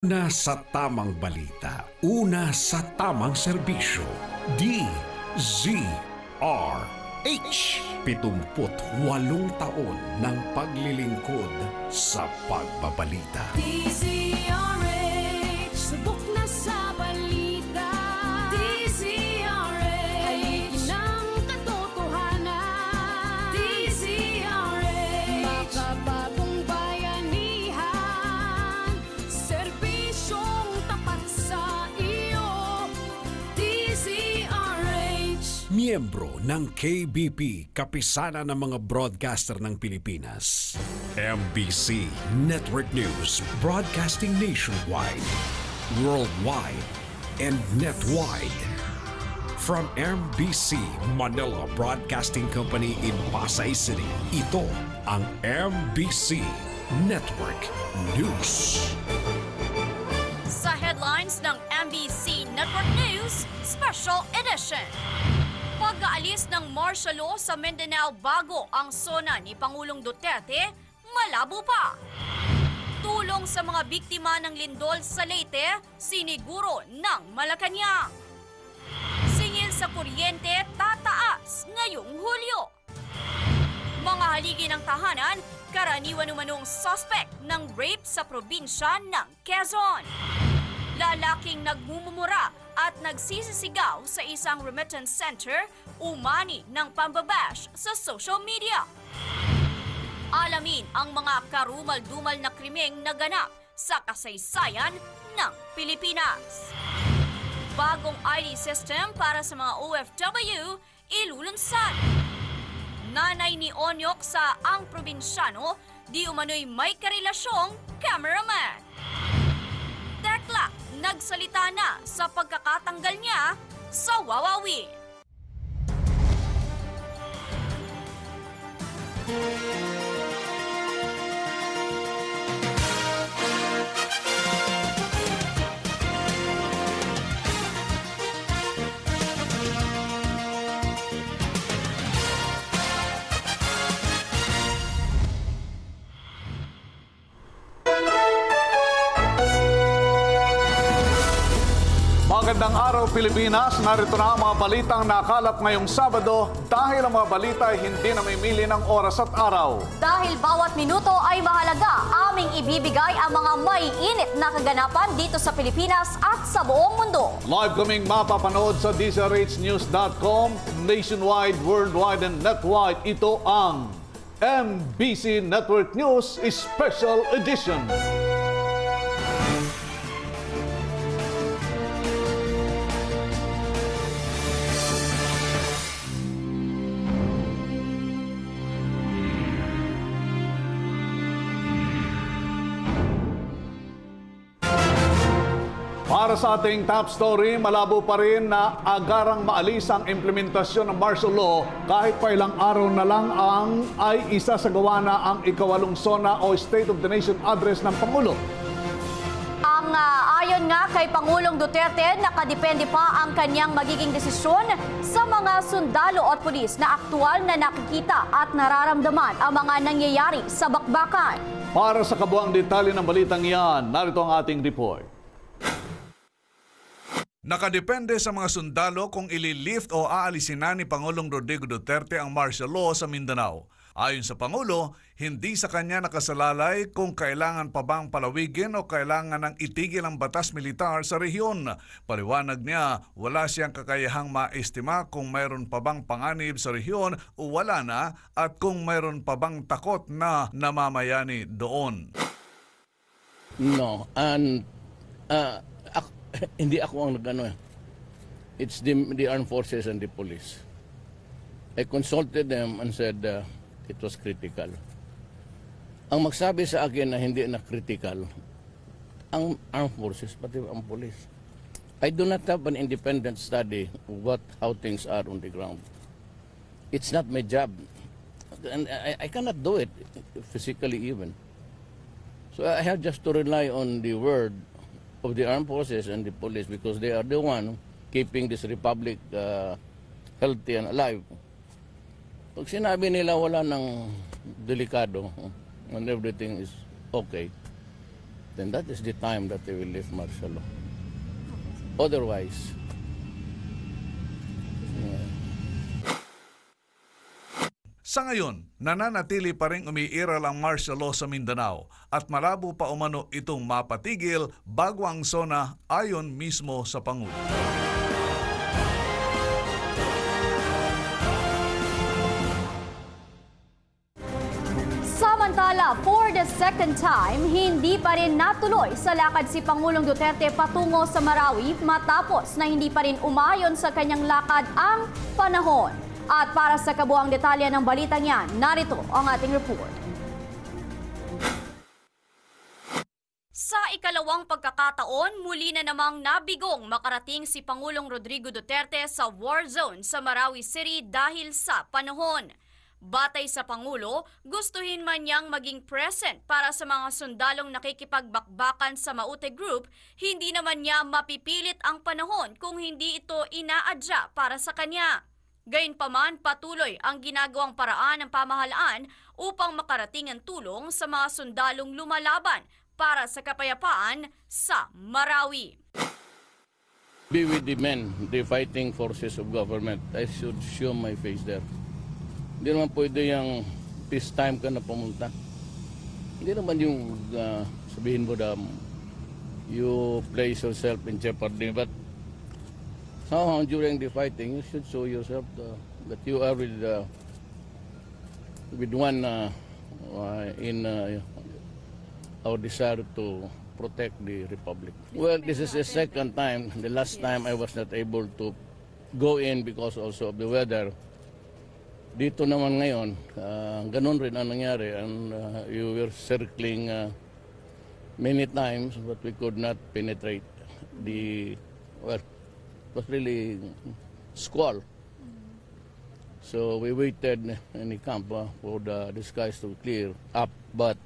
Una sa tamang balita, una sa tamang serbisyo. DZRH. 78 taon ng paglilingkod sa pagbabalita. DZRH, subok na sa balita. DZRH, haligi ng katotohanan. DZRH, makabagong bayanihan, serbisyong tapat sa iyo. DZRH. Miyembro ng KBP, kapisanan ng mga broadcaster ng Pilipinas. MBC Network News, broadcasting nationwide, worldwide, and netwide. From MBC Manila Broadcasting Company in Pasay City, ito ang MBC Network News. Sa headlines ng MBC Network News, Special Edition. Pag-aalis ng martial law sa Mindanao bago ang sona ni Pangulong Duterte, malabo pa. Tulong sa mga biktima ng lindol sa Leyte, siniguro ng Malacanang. Singil sa kuryente, tataas ngayong Hulyo. Mga haligi ng tahanan, karaniwan umanong suspect ng rape sa probinsya ng Quezon. Lalaking nagmumumura at nagsisisigaw sa isang remittance center, umani ng pambabash sa social media. Alamin ang mga karumal-dumal na krimeng naganap sa kasaysayan ng Pilipinas. Bagong ID system para sa mga OFW ilulunsad. Nanay ni Onyok sa Ang Probinsyano, di umano'y may karelasyong cameraman. Tekla, nagsalita na sa pagkakatanggal niya sa Wawawin. Magandang araw Pilipinas, narito na ang mga balitang nakalap ngayong Sabado dahil ang mga balita ay hindi namimili ng oras at araw. Dahil bawat minuto ay mahalaga, aming ibibigay ang mga maiinit na kaganapan dito sa Pilipinas at sa buong mundo. Live kaming mapapanood sa DZRHnews.com, nationwide, worldwide, and netwide. Ito ang MBC Network News Special Edition. Para sa ating top story, malabo pa rin na agarang maalis ang implementasyon ng martial law kahit pa ilang araw na lang ay isasagawa na ang ikawalong SONA o State of the Nation Address ng Pangulo. Ayon nga kay Pangulong Duterte, nakadepende pa ang kanyang magiging desisyon sa mga sundalo at pulis na aktual na nakikita at nararamdaman ang mga nangyayari sa bakbakan. Para sa kabuang detalye ng balitang iyan, narito ang ating report. Nakadepende sa mga sundalo kung ililift o aalisin na ni Pangulong Rodrigo Duterte ang martial law sa Mindanao. Ayon sa Pangulo, hindi sa kanya nakasalalay kung kailangan pa bang palawigin o kailangan ng itigil ang batas militar sa rehiyon. Paliwanag niya, wala siyang kakayahang maestima kung mayroon pa bang panganib sa rehiyon o wala na at kung mayroon pa bang takot na namamayani doon. No, and hindi ako ang nagano. It's the armed forces and the police. I consulted them and said it was critical. Ang magsabi sa akin na hindi na critical, ang armed forces, pati ang police. I do not have an independent study of how things are on the ground. It's not my job. And I cannot do it physically even. So I have just to rely on the word of the armed forces and the police because they are the one keeping this republic healthy and alive. Pag sinabi nila wala ng delikado and everything is okay, then that is the time that they will lift martial law. Otherwise, Sa ngayon, nananatili pa rin umiiral ang martial law sa Mindanao at malabo pa umano itong mapatigil bago ang SONA ayon mismo sa Pangulo. Samantala, for the second time, hindi pa rin natuloy sa lakad si Pangulong Duterte patungo sa Marawi matapos na hindi pa rin umayon sa kanyang lakad ang panahon. At para sa kabuang detalye ng balitang yan, narito ang ating report. Sa ikalawang pagkakataon, muli na namang nabigong makarating si Pangulong Rodrigo Duterte sa war zone sa Marawi City dahil sa panahon. Batay sa Pangulo, gustuhin man niyang maging present para sa mga sundalong nakikipagbakbakan sa Maute Group, hindi naman niya mapipilit ang panahon kung hindi ito inaadya para sa kanya. Gayunpaman, patuloy ang ginagawang paraan ng pamahalaan upang makarating ang tulong sa mga sundalong lumalaban para sa kapayapaan sa Marawi. be with the men, the fighting forces of government. I should show my face there. Hindi naman pwede yung peacetime ka na pumunta. Hindi naman yung sabihin mo na you place yourself in jeopardy. But somehow during the fighting, you should show yourself that you are with one in our desire to protect the Republic. Well, this is the second time. The last time I was not able to go in because also of the weather. Dito naman ngayon, ganun rin ang nangyari. And you were circling many times but we could not penetrate the, well, it was really squall. So we waited in the camp for the skies to clear up, but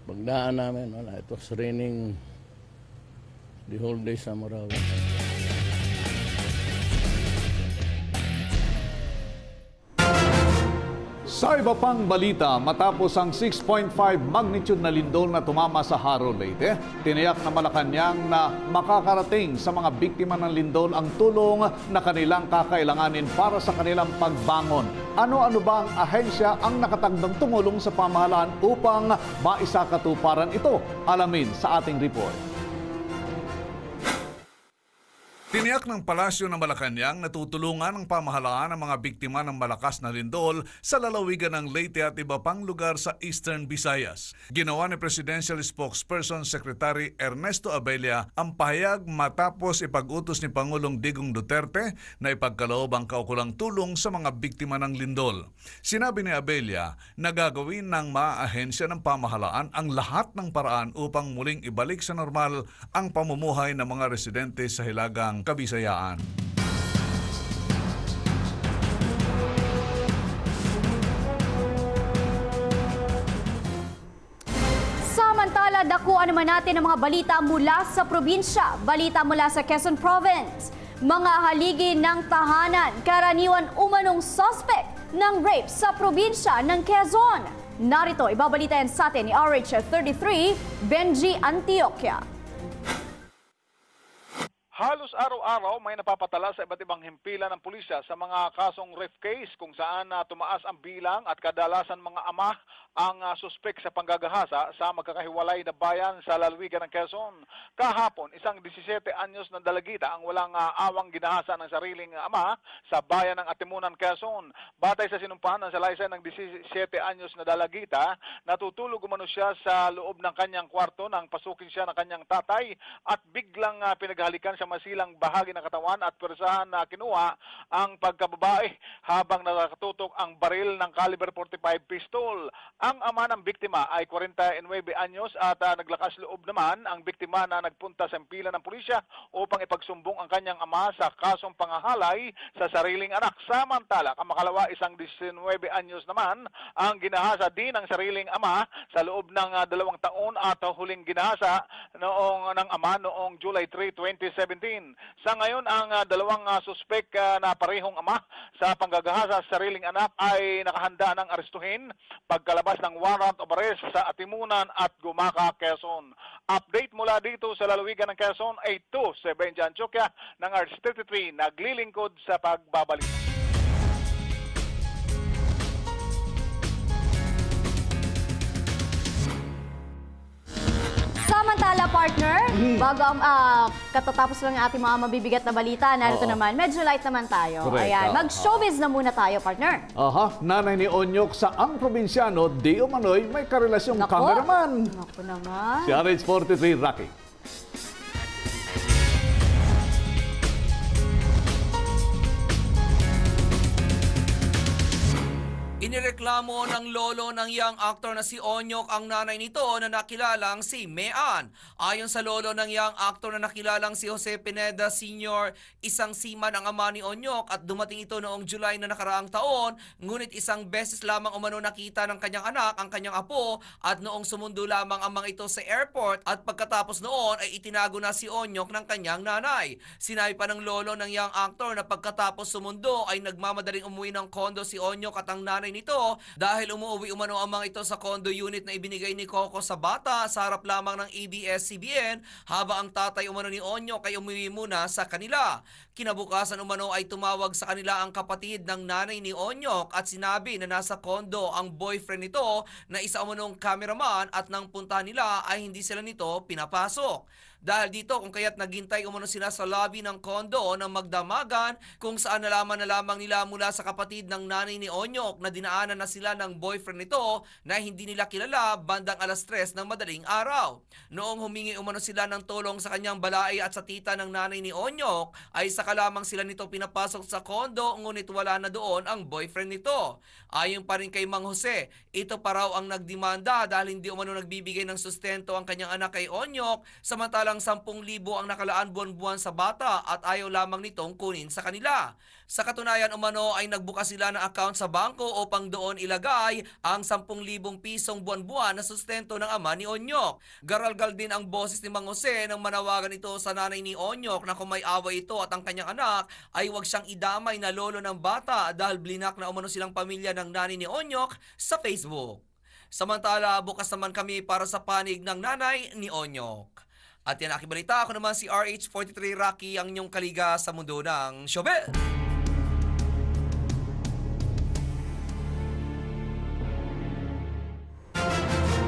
pagdaan namin, wala, it was raining the whole day sa Marawi. Sa iba pang balita, matapos ang 6.5 magnitude na lindol na tumama sa Haro, Leyte, tiniyak na Malacanang na makakarating sa mga biktima ng lindol ang tulong na kanilang kakailanganin para sa kanilang pagbangon. Ano-ano ba ang ahensya ang nakatagdang tumulong sa pamahalaan upang maisakatuparan ito? Alamin sa ating report. Tiniyak ng Palasyo ng Malacanang na tutulungan ng pamahalaan ang mga biktima ng malakas na lindol sa lalawigan ng Leyte at iba pang lugar sa Eastern Visayas. Ginawa ni Presidential Spokesperson Secretary Ernesto Abella ang pahayag matapos ipag-utos ni Pangulong Digong Duterte na ipagkaloob ang kaukulang tulong sa mga biktima ng lindol. Sinabi ni Abella na gagawin ng maaahensya ng pamahalaan ang lahat ng paraan upang muling ibalik sa normal ang pamumuhay ng mga residente sa Hilagang Kabisayaan. Samantala, dakuan naman natin ang mga balita mula sa probinsya. Balita mula sa Quezon Province. Mga haligi ng tahanan, karaniwan umanong suspect ng rape sa probinsya ng Quezon. Narito, ibabalita yan sa atin ni RH33, Benji Antioquia. Halos araw-araw may napapatala sa iba't ibang himpilan ng pulisya sa mga kasong rape case kung saan tumaas ang bilang at kadalasan mga ama ang suspek sa panggagahasa sa magkakahiwalay na bayan sa lalawigan ng Quezon. Kahapon, isang 17 anyos na dalagita ang walang awang ginahasa ng sariling ama sa bayan ng Atimunan, Quezon. Batay sa sinumpahan ng salaysay ng 17 anyos na dalagita, natutulog umano siya sa loob ng kanyang kwarto nang pasukin siya ng kanyang tatay at biglang pinaghalikan sa masilang bahagi ng katawan at pwersahan na kinuha ang pagkababae habang nakatutok ang baril ng caliber 45 pistol. Ang ama ng biktima ay 49 anyos at naglakas loob naman ang biktima na nagpunta sa himpilan ng pulisya upang ipagsumbong ang kanyang ama sa kasong pangahalay sa sariling anak. Samantala, kamakalawa isang 19 anyos naman ang ginahasa din ng sariling ama sa loob ng 2 taon at huling ginahasa ng ama noong July 3, 2017 Sa ngayon, ang dalawang suspek na parehong ama sa panggagahasa sa sariling anak ay nakahanda ng arestuhin pagkalabas ng warrant of arrest sa Atimunan at Gumaca, Quezon. Update mula dito sa lalawigan ng Quezon, 8-2 si Benjan Chokya ng RH33 naglilingkod sa pagbabalik. Samantala, partner, bago ang katatapos lang ng ating mga mabibigat na balita, narito naman, medyo light naman tayo. Correct. Ayan, mag-showbiz na muna tayo, partner. Aha, nanay ni Onyok sa Ang Probinsyano, di umano'y may karelasyong Nako. cameraman. Naku naman. Si RH43, Rocky. Inireklamo ng lolo ng young actor na si Onyok ang nanay nito na nakilalang si Mean. Ayon sa lolo ng young actor na nakilalang si Jose Pineda Sr., isang seaman ang ama ni Onyok at dumating ito noong July na nakaraang taon, ngunit isang beses lamang umano nakita ng kanyang anak ang kanyang apo at noong sumundo lamang ang mga ito sa airport at pagkatapos noon ay itinago na si Onyok ng kanyang nanay. Sinabi pa ng lolo ng young actor na pagkatapos sumundo ay nagmamadaling umuwi ng kondo si Onyok at ang nanay nito dahil umuwi umano ang mga ito sa condo unit na ibinigay ni Coco sa bata sa harap lamang ng ABS-CBN habang ang tatay umano ni Onyok ay umuwi muna sa kanila. Kinabukasan umano ay tumawag sa kanila ang kapatid ng nanay ni Onyok at sinabi na nasa condo ang boyfriend nito na isa umanong cameraman at nang punta nila ay hindi sila nito pinapasok. Dahil dito kung kaya't naghintay umano sila sa lobby ng kondo ng magdamagan kung saan nalaman na lamang nila mula sa kapatid ng nanay ni Onyok na dinaanan na sila ng boyfriend nito na hindi nila kilala bandang 3:00 ng madaling araw. Noong humingi umano sila ng tulong sa kanyang balay at sa tita ng nanay ni Onyok ay saka lamang sila nito pinapasok sa kondo ngunit wala na doon ang boyfriend nito. Ayon pa rin kay Mang Jose, ito pa raw ang nagdemanda dahil hindi umano nagbibigay ng sustento ang kanyang anak kay Onyok samantalang 10,000 ang nakalaan buwan-buwan sa bata at ayaw lamang nitong kunin sa kanila. Sa katunayan umano ay nagbukas sila ng account sa bangko upang doon ilagay ang 10,000 pisong buwan-buwan na sustento ng ama ni Onyok. Garalgal din ang boses ni Mang Jose nang manawagan ito sa nanay ni Onyok na kung may away ito at ang kanyang anak ay huwag siyang idamay na lolo ng bata dahil blinak na umano silang pamilya ng nanay ni Onyok sa Facebook. Samantala, bukas naman kami para sa panig ng nanay ni Onyok. At yan aking balita, ako naman si RH43 Rocky, ang inyong kaliga sa mundo ng showbiz.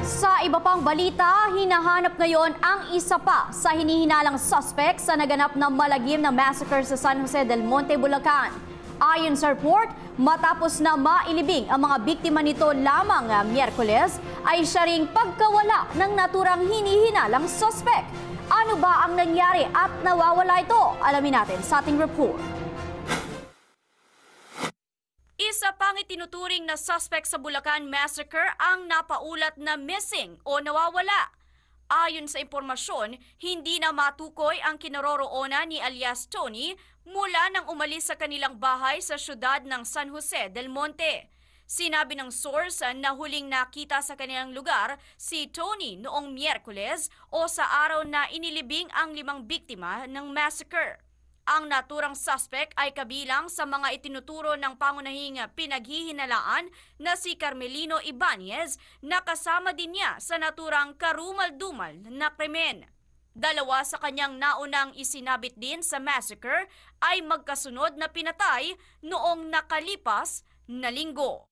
Sa iba pang balita, hinahanap ngayon ang isa pa sa hinihinalang suspect sa naganap na malagim na massacre sa San Jose del Monte, Bulacan. Ayon sa report, matapos na mailibing ang mga biktima nito lamang Miyerkules, ay siya ring pagkawala ng naturang hinihinalang suspect. Ano ba ang nangyari at nawawala ito? Alamin natin sa ating report. Isa pang itinuturing na suspect sa Bulacan Massacre ang napaulat na missing o nawawala. Ayon sa impormasyon, hindi na matukoy ang kinaroroonan ni alias Tony mula nang umalis sa kanilang bahay sa syudad ng San Jose del Monte. Sinabi ng source na huling nakita sa kanilang lugar si Tony noong Miyerkules o sa araw na inilibing ang 5 biktima ng massacre. Ang naturang suspect ay kabilang sa mga itinuturo ng pangunahing pinaghihinalaan na si Carmelino Ibanez na kasama din niya sa naturang karumal-dumal na krimen. 2 sa kanyang naunang isinabit din sa massacre ay magkasunod na pinatay noong nakalipas na linggo.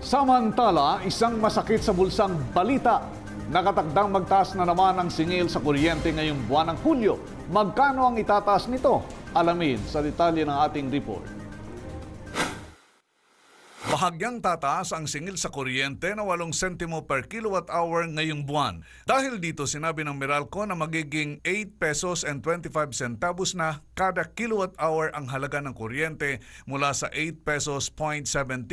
Samantala, isang masakit sa bulsang balita. Nakatakdang magtaas na naman ang singil sa kuryente ngayong buwan ng Hulyo. Magkano ang itataas nito? Alamin sa detalye ng ating report. Bahagyang tataas ang singil sa kuryente na 8 sentimo per kilowatt-hour ngayong buwan. Dahil dito sinabi ng Meralco na magiging 8 pesos and 25 centavos na kada kilowatt-hour ang halaga ng kuryente mula sa 8 pesos .17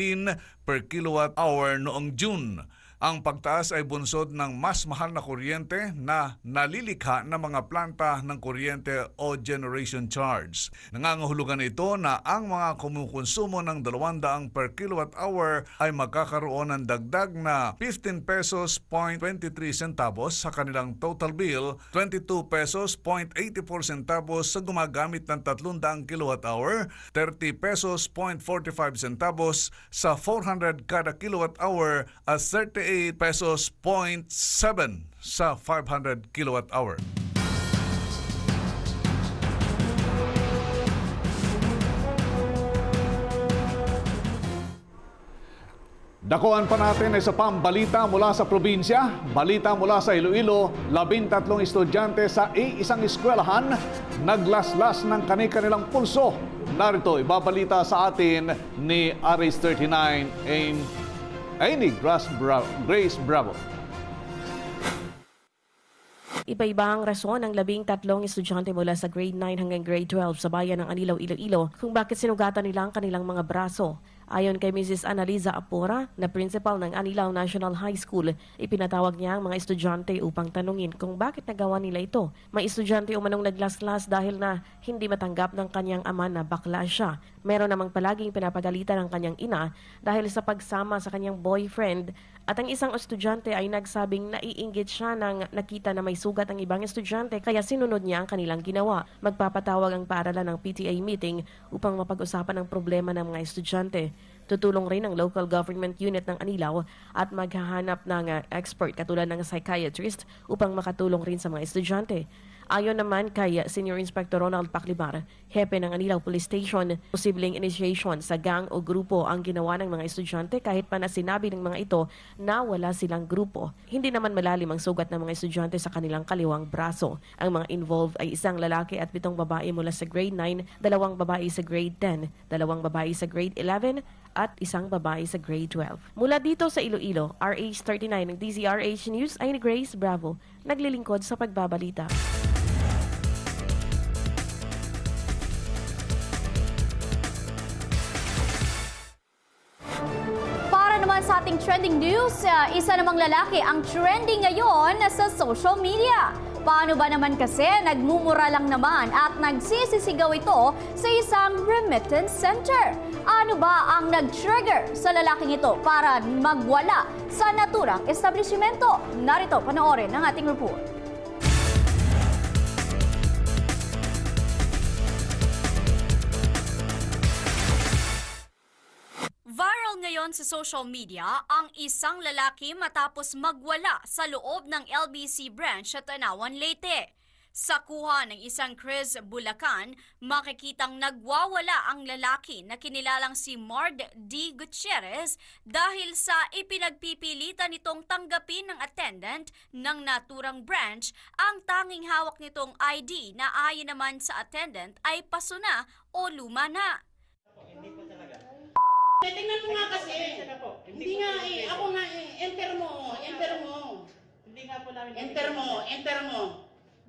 per kilowatt-hour noong June. Ang pagtaas ay bunsod ng mas mahal na kuryente na nalilikha ng mga planta ng kuryente o generation charge. Nangangahulugan ito na ang mga kumukonsumo ng 200 per kilowatt hour ay magkakaroon ng dagdag na 15 pesos 0.23 centavos sa kanilang total bill, 22 pesos 0.84 centavos sa gumagamit ng 300 kilowatt hour, 30 pesos 0.45 centavos sa 400 kada kilowatt hour at 38 pesos 0.7 sa 500 kilowatt hour. Dakuan pa natin isa pang balita mula sa probinsya. Balita mula sa Iloilo, 13 estudyante sa isang eskwelahan naglaslas ng kani-kanilang pulso. Narito, ibabalita sa atin ni Aris 39 Amy Grace Bravo. Iba-iba ang rason ng 13 estudyante mula sa grade 9 hanggang grade 12 sa bayan ng Anilaw, Iloilo kung bakit sinugatan nila ang kanilang mga braso. Ayon kay Mrs. Analiza Apora, na principal ng Anilaw National High School, ipinatawag niya ang mga estudyante upang tanungin kung bakit nagawa nila ito. May estudyante umanong naglaslas dahil na hindi matanggap ng kanyang ama na bakla siya. Meron namang palaging pinapagalitan ng kanyang ina dahil sa pagsama sa kanyang boyfriend, at ang isang estudyante ay nagsabing naiinggit siya nang nakita na may sugat ang ibang estudyante kaya sinunod niya ang kanilang ginawa. Magpapatawag ang paaralan ng PTA meeting upang mapag-usapan ang problema ng mga estudyante. Tutulong rin ang local government unit ng Anilaw at maghahanap ng expert katulad ng psychiatrist upang makatulong rin sa mga estudyante. Ayon naman kay Senior Inspector Ronald Paclibar, hepe ng Anilaw Police Station, posibleng initiation sa gang o grupo ang ginawa ng mga estudyante kahit pa na sinabi ng mga ito na wala silang grupo. Hindi naman malalim ang sugat ng mga estudyante sa kanilang kaliwang braso. Ang mga involved ay isang lalaki at 7 babae mula sa grade 9, 2 babae sa grade 10, 2 babae sa grade 11, at 1 babae sa grade 12. Mula dito sa Iloilo, RH39 ng DZRH News ay ni Grace Bravo, naglilingkod sa pagbabalita. Para naman sa ating trending news, isa namang lalaki ang trending ngayon sa social media. Paano ba naman kasi nagmumura lang naman at nagsisisigaw ito sa isang remittance center? Ano ba ang nag-trigger sa lalaking ito para magwala sa naturang establishmento? Narito, panoorin ang ating report. Viral ngayon sa social media ang isang lalaki matapos magwala sa loob ng LBC branch sa Tanawan, Leyte. Sa kuha ng isang Chris Bulacan, makikitang nagwawala ang lalaki na kinilalang si Mard D. Gutierrez dahil sa ipinagpipilitan nitong tanggapin ng attendant ng naturang branch ang tanging hawak nitong ID na ayon naman sa attendant ay paso na o luma na. Tingnan mo nga kasi. Hindi nga eh. Ako nga eh. Enter mo. Hindi nga po namin. Enter mo.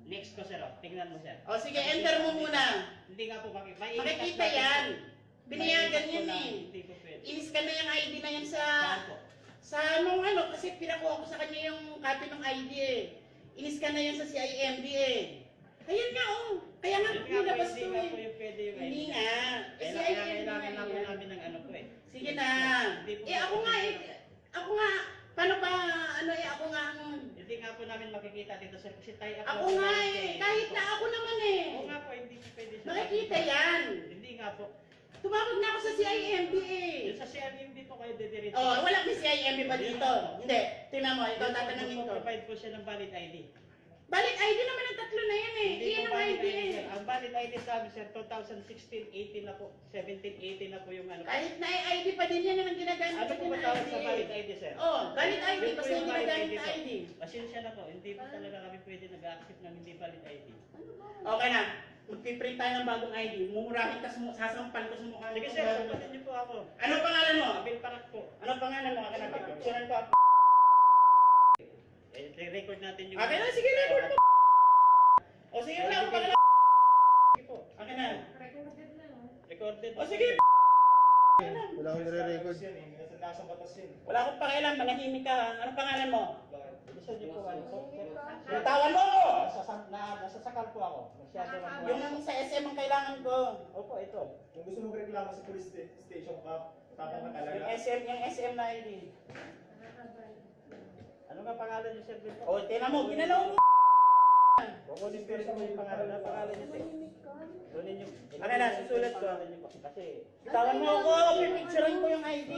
Next ko, sir. Tingnan mo, sir. O sige, enter mo muna. Hindi nga po Makikita yan. Binayagan yan eh. Hindi po pwede. Inis ka na yung ID na yan sa kasi pinakuha ko sa kanya yung copy ng ID eh. Inis ka na yan sa CIMD eh. Ayan nga oh. Kaya nga nilabas ko eh. Hindi nga po yung pwede yung ID. Hindi nga. Kailangan na po namin ng ano po eh. Sige na. Ako nga. Paano ba, ako nga ang... Hindi nga po namin makikita dito, sir. Kasi tayo Ako nga eh. Kahit na ako naman eh. Oo nga po, hindi po pwede siya. Makikita yan. Hindi nga po. Tumawag na ako sa CIMB eh. Yung sa CIMB po kayo didiretso. Oh, wala may CIMB ba dito? Hindi. Tingnan mo, ikaw tatanungin ko. Provide po siya ng valid ID. Valid ID naman ang tatlo na yan eh. Iyan ang ID eh. Ang valid ID sa amin, sir, 2016, 18 na po. 17, 18 na po yung ano. Kahit na ID pa din yan ang ginagamit. Ano po ba tawag sa valid ID, sir? Oh, valid ID. Basta yung ginagamit na ID. Pasensya na po. Hindi po talaga kami pwede nag-accept ng hindi valid ID. Okay na. Magpiprint tayo ng bagong ID. Mumurahin ka, sasampal ko sa mukha. Sige, sir. Sampatin niyo po ako. Ano pangalan mo? Abel Parak po. Ano pangalan mo? Picturean ko. Record natin yung... Okay na, sige, record mo. O sige, wala ako pala. Sige po. Okay na. Recorded. O sige. Wala akong nire-record. itaas ang batas yun. Wala akong pakialam, manahimik ka ha. Anong pangalan mo? Bilisan niyo po, ano po? Bitawan mo ako! Nasasakal po ako. Masyado lang. Yung sa SM ang kailangan ko. Opo, ito. Kung gusto mong reklamo sa police station ka, tapang ka Yung talaga. yung SM na ID. Ano nga pangalan niyo, sir? O, tinan mo, ginalaw mo. Kukunin pero sa mga pangalan niyo, sir. Kunin niyo. Ano na, susulat ko. Kasi, Bitawan mo ako, pipicturean ko yung ID.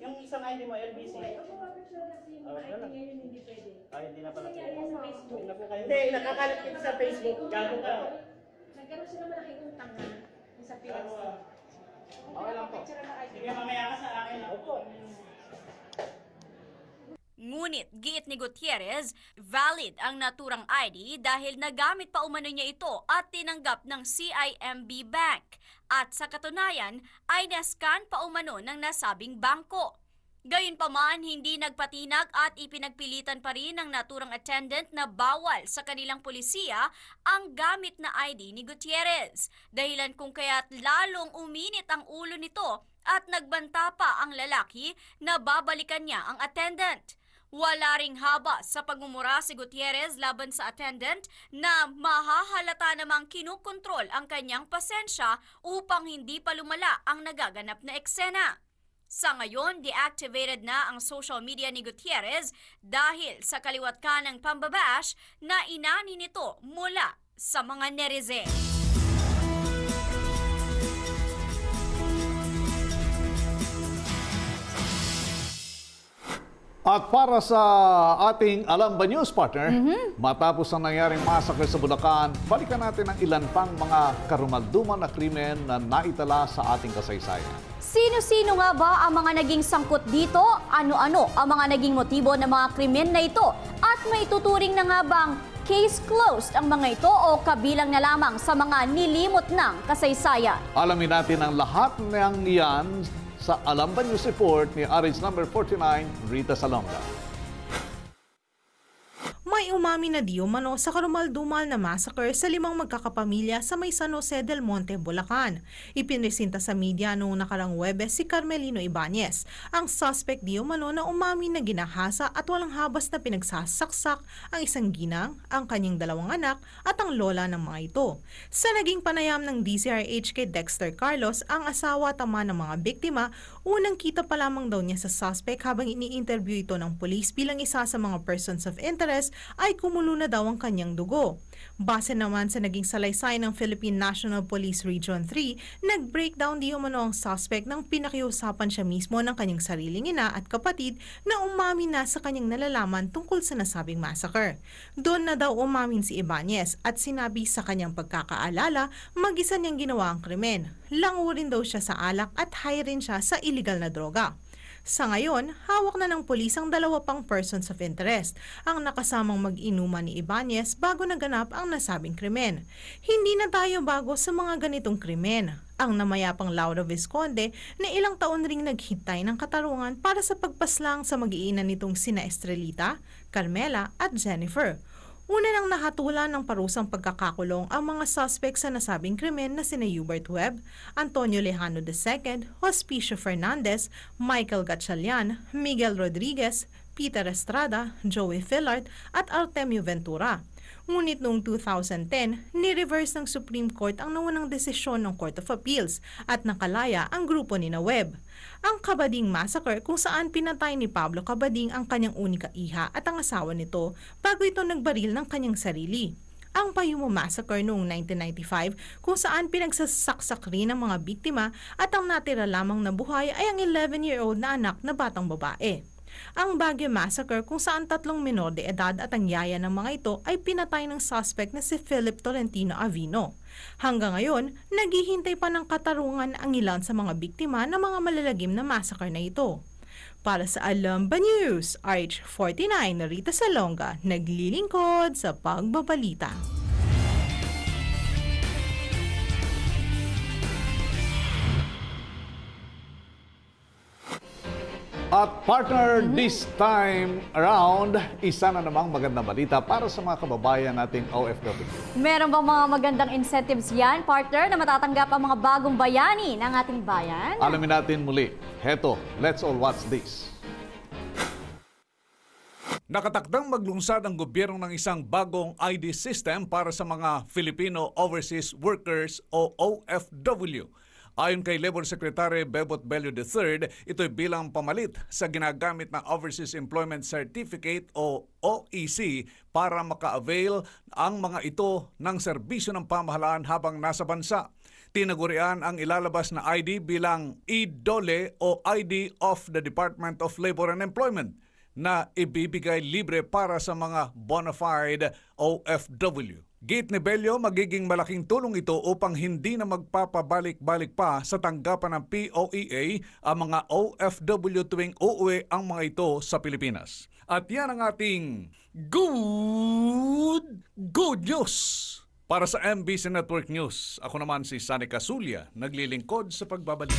Yung isang ID mo, LBC. hindi na pala po. Hindi na po kayo. Hindi, nakakalat kita sa Facebook. Gago ka. Nagkaroon sila malaking utang na sa Pilas. Okay lang po. Sige, mamaya ka sa akin. Opo. Ngunit, giit ni Gutierrez, valid ang naturang ID dahil nagamit pa umano niya ito at tinanggap ng CIMB Bank. At sa katunayan, ay nascan pa umano ng nasabing bangko. Gayunpaman, hindi nagpatinag at ipinagpilitan pa rin ng naturang attendant na bawal sa kanilang pulisiya ang gamit na ID ni Gutierrez. Dahilan kung kaya't lalong uminit ang ulo nito at nagbanta pa ang lalaki na babalikan niya ang attendant. Wala ring haba sa pagmumura si Gutierrez laban sa attendant na mahahalata namang kinukontrol ang kanyang pasensya upang hindi pa lumala ang nagaganap na eksena. Sa ngayon, deactivated na ang social media ni Gutierrez dahil sa kaliwat ka ng pambabash na inani nito mula sa mga netizen. At para sa ating Alam Ba News partner, matapos ang nangyaring massacre sa Bulacan, balikan natin ang ilan pang mga karumalduman na krimen na naitala sa ating kasaysayan. Sino-sino nga ba ang mga naging sangkot dito? Ano-ano ang mga naging motibo ng mga krimen na ito? At may tuturing na nga bang case closed ang mga ito o kabilang na lamang sa mga nilimot ng kasaysayan? Alamin natin ang lahat ng iyan sa Alam Ba News Report ni RH number 49, Rita Salonga. May umami na di umano sa karumaldumal na massacre sa 5 magkakapamilya sa may San Jose del Monte, Bulacan. Ipinresenta sa media noong nakarang Huwebes si Carmelino Ibanez, ang suspect di umano na umami na ginahasa at walang habas na pinagsasaksak ang isang ginang, ang kanyang 2 anak at ang lola ng mga ito. Sa naging panayam ng DCRH kay Dexter Carlos, ang asawa at ama ng mga biktima, unang kita pa lamang daw niya sa suspect habang ini-interview ito ng pulis bilang isa sa mga persons of interest ay kumulo na daw ang kanyang dugo. Base naman sa naging salaysay ng Philippine National Police Region 3, nag-breakdown di umano ang suspect nang pinakiusapan siya mismo ng kanyang sariling ina at kapatid na umamin na sa kanyang nalalaman tungkol sa nasabing massacre. Doon na daw umamin si Ibanez at sinabi sa kanyang pagkakaalala, mag-isa niyang ginawa ang krimen. Lango rin daw siya sa alak at high rin siya sa illegal na droga. Sa ngayon, hawak na ng pulis ang 2 pang persons of interest, ang nakasamang mag-inuman ni Ibanez bago naganap ang nasabing krimen. Hindi na tayo bago sa mga ganitong krimen. Ang namayapang Laura Visconde na ilang taon ring naghintay ng katarungan para sa pagpaslang sa mag-iinan nitong sina Estrelita, Carmela at Jennifer. Una nang nahatulan ng parusang pagkakakulong ang mga suspect sa nasabing krimen na sina Hubert Webb, Antonio Lejano II, Hospicio Fernandez, Michael Gatchalian, Miguel Rodriguez, Peter Estrada, Joey Fillard at Artemio Ventura. Ngunit noong 2010, ni-reverse ng Supreme Court ang naunang desisyon ng Court of Appeals at nakalaya ang grupo ni Webb. Ang Cabading Massacre kung saan pinatay ni Pablo Cabading ang kanyang unika iha at ang asawa nito bago ito nagbaril ng kanyang sarili. Ang Payumo Massacre noong 1995 kung saan pinagsasaksak rin ang mga biktima at ang natira lamang na buhay ay ang 11-year-old na anak na batang babae. Ang Baguio Massacre kung saan 3 menor de edad at ang yaya ng mga ito ay pinatay ng suspect na si Philip Tolentino Avino. Hanggang ngayon, naghihintay pa ng katarungan ang ilan sa mga biktima ng mga malalagim na massacre na ito. Para sa Alam Ba News, RH49 na Rita Salonga, naglilingkod sa pagbabalita. At partner, this time around, isa na namang magandang balita para sa mga kababayan nating OFW. Meron bang mga magandang incentives yan, partner, na matatanggap ang mga bagong bayani ng ating bayan? Alamin natin muli. Heto, let's all watch this. Nakatakdang maglungsad ang gobyerno ng isang bagong ID system para sa mga Filipino Overseas Workers o OFW. Ayon kay Labor Secretary Bebot Bello III, ito'y bilang pamalit sa ginagamit na Overseas Employment Certificate o OEC para maka-avail ang mga ito ng serbisyo ng pamahalaan habang nasa bansa. Tinagurian ang ilalabas na ID bilang IDOLE o ID of the Department of Labor and Employment na ibibigay libre para sa mga bona fide OFW. Gate ni Bello, magiging malaking tulong ito upang hindi na magpapabalik-balik pa sa tanggapan ng POEA ang mga OFW tuwing uuwi ang mga ito sa Pilipinas. At yan ang ating good news! Para sa MBC Network News, ako naman si Sunny Casulia, naglilingkod sa pagbabalik.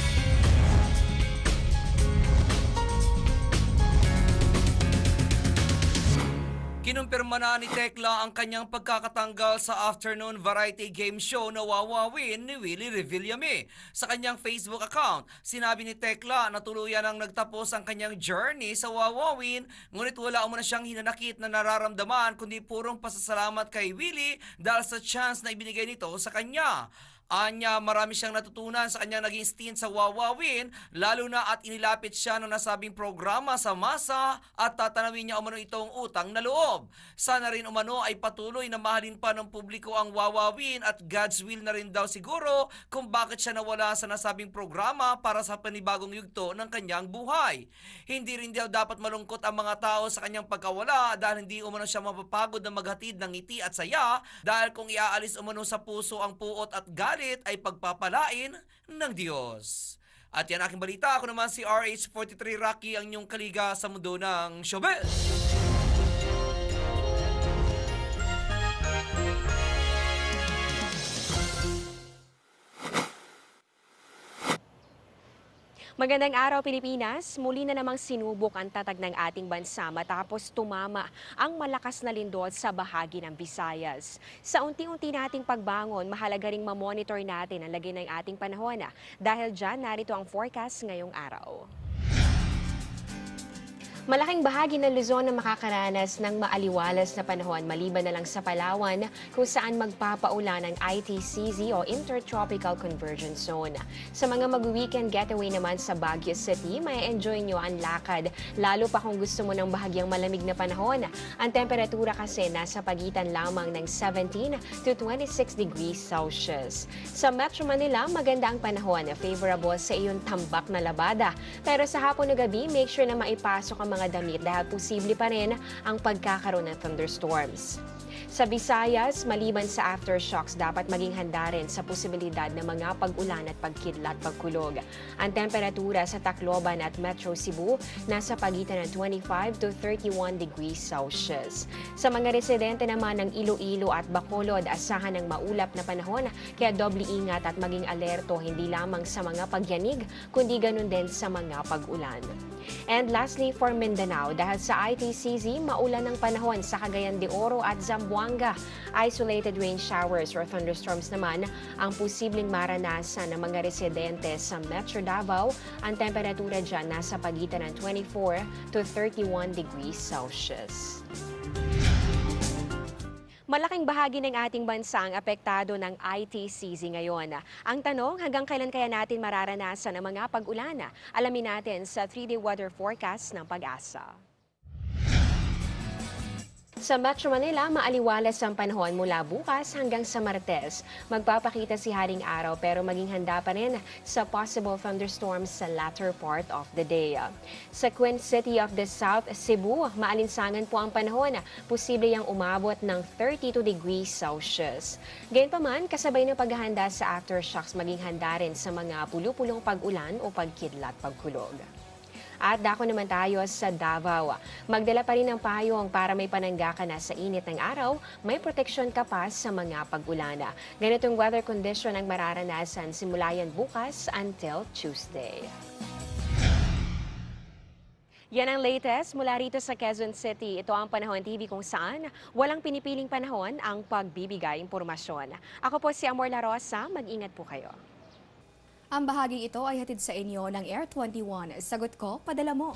Kinumpirma na ni Tekla ang kanyang pagkakatanggal sa afternoon variety game show na wawawin ni Willie Revillame. Sa kanyang Facebook account, sinabi ni Tekla na tuluyan ang nagtapos ang kanyang journey sa wawawin, ngunit wala umuna siyang hinanakit na nararamdaman kundi purong pasasalamat kay Willie dahil sa chance na ibinigay nito sa kanya. Anya, marami siyang natutunan sa kanyang naging stint sa Wawawin, lalo na at inilapit siya ng nasabing programa sa masa at tatanawin niya umano itong utang na loob. Sana rin umano ay patuloy na mahalin pa ng publiko ang Wawawin at God's will na rin daw siguro kung bakit siya nawala sa nasabing programa para sa panibagong yugto ng kanyang buhay. Hindi rin daw dapat malungkot ang mga tao sa kanyang pagkawala dahil hindi umano siya mapapagod na maghatid ng ngiti at saya dahil kung iaalis umano sa puso ang puot at galit ay pagpapalain ng Diyos. At yan aking balita. Ako naman si RH43 Rocky, ang inyong kaliga sa mundo ng showbiz. Magandang araw, Pilipinas. Muli na namang sinubok ang tatag ng ating bansa matapos tumama ang malakas na lindol sa bahagi ng Visayas. Sa unti-unti nating pagbangon, mahalaga ring mamonitor natin ang lagay ng ating panahon. Dahil dyan, narito ang forecast ngayong araw. Malaking bahagi ng Luzon na makakaranas ng maaliwalas na panahon maliban na lang sa Palawan kung saan magpapaulan ang ITCZ o Intertropical Convergence Zone. Sa mga mag-weekend getaway naman sa Baguio City, may enjoy nyo ang lakad, lalo pa kung gusto mo ng bahagyang malamig na panahon. Ang temperatura kasi nasa pagitan lamang ng 17 to 26 degrees Celsius. Sa Metro Manila, maganda ang panahon, favorable sa iyong tambak na labada. Pero sa hapon o gabi, make sure na maipasok ang mga damit dahil posible pa rin ang pagkakaroon ng thunderstorms. Sa Visayas, maliban sa aftershocks, dapat maging handa rin sa posibilidad ng mga pag-ulan at pagkidlat pagkulog. Ang temperatura sa Tacloban at Metro Cebu nasa pagitan ng 25 to 31 degrees Celsius. Sa mga residente naman ng Iloilo at Bacolod, asahan ng maulap na panahon, kaya doble ingat at maging alerto hindi lamang sa mga pagyanig, kundi ganun din sa mga pag-ulan. And lastly, for Mindanao, dahil sa ITCZ, maulan ng panahon sa Cagayan de Oro at Zamboanga. Isolated rain showers or thunderstorms naman ang posibleng maranasan ng mga residente sa Metro Davao. Ang temperatura dyan nasa pagitan ng 24 to 31 degrees Celsius. Malaking bahagi ng ating bansa ang apektado ng ITCZ ngayon. Ang tanong, hanggang kailan kaya natin mararanasan ang mga pag-ulan? Alamin natin sa 3-day weather forecast ng Pag-asa. Sa Metro Manila, maaliwalas ang panahon mula bukas hanggang sa Martes. Magpapakita si Haring Araw pero maging handa pa rin sa possible thunderstorms sa latter part of the day. Sa Queen City of the South, Cebu, maalinsangan po ang panahon. Posible yang umabot ng 32 degrees Celsius. Gayunpaman, kasabay ng paghahanda sa aftershocks, maging handa rin sa mga pulupulong pag-ulan o pagkidlat pagkulog. At dako naman tayo sa Davao. Magdala pa rin ng payong para may panangga ka na sa init ng araw, may proteksyon ka pa sa mga pag-ulan. Ganitong weather condition ang mararanasan simula yan bukas until Tuesday. Yan ang latest mula rito sa Quezon City. Ito ang Panahon TV kung saan walang pinipiling panahon ang pagbibigay impormasyon. Ako po si Amor La Rosa, mag-ingat po kayo. Ang bahaging ito ay hatid sa inyo ng Air 21. Sagot ko, padala mo.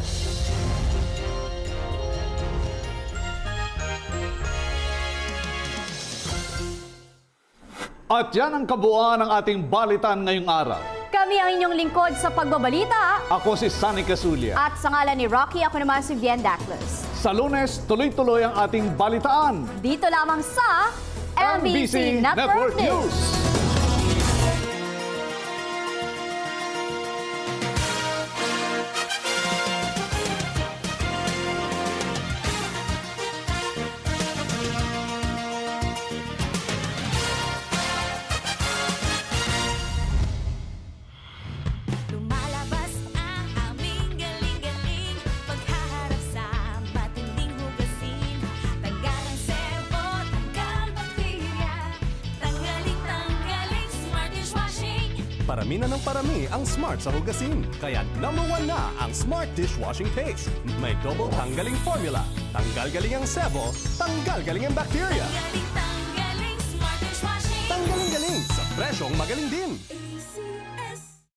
At yan ang kabuuan ng ating balitaan ngayong araw. Kami ang inyong lingkod sa pagbabalita. Ako si Sunny Casulia. At sa ngalan ni Rocky, ako naman si Bien Dacles. Sa Lunes, tuloy-tuloy ang ating balitaan. Dito lamang sa MBC Network News. Parami na ng parami ang Smart sa hugasin. Kaya #1 na ang Smart Dishwashing Paste. May double tanggaling formula. Tanggal galing ang sebo, tanggal galing ang bacteria. Tanggaling Smart Dishwashing. Tanggaling galing sa presyong magaling din.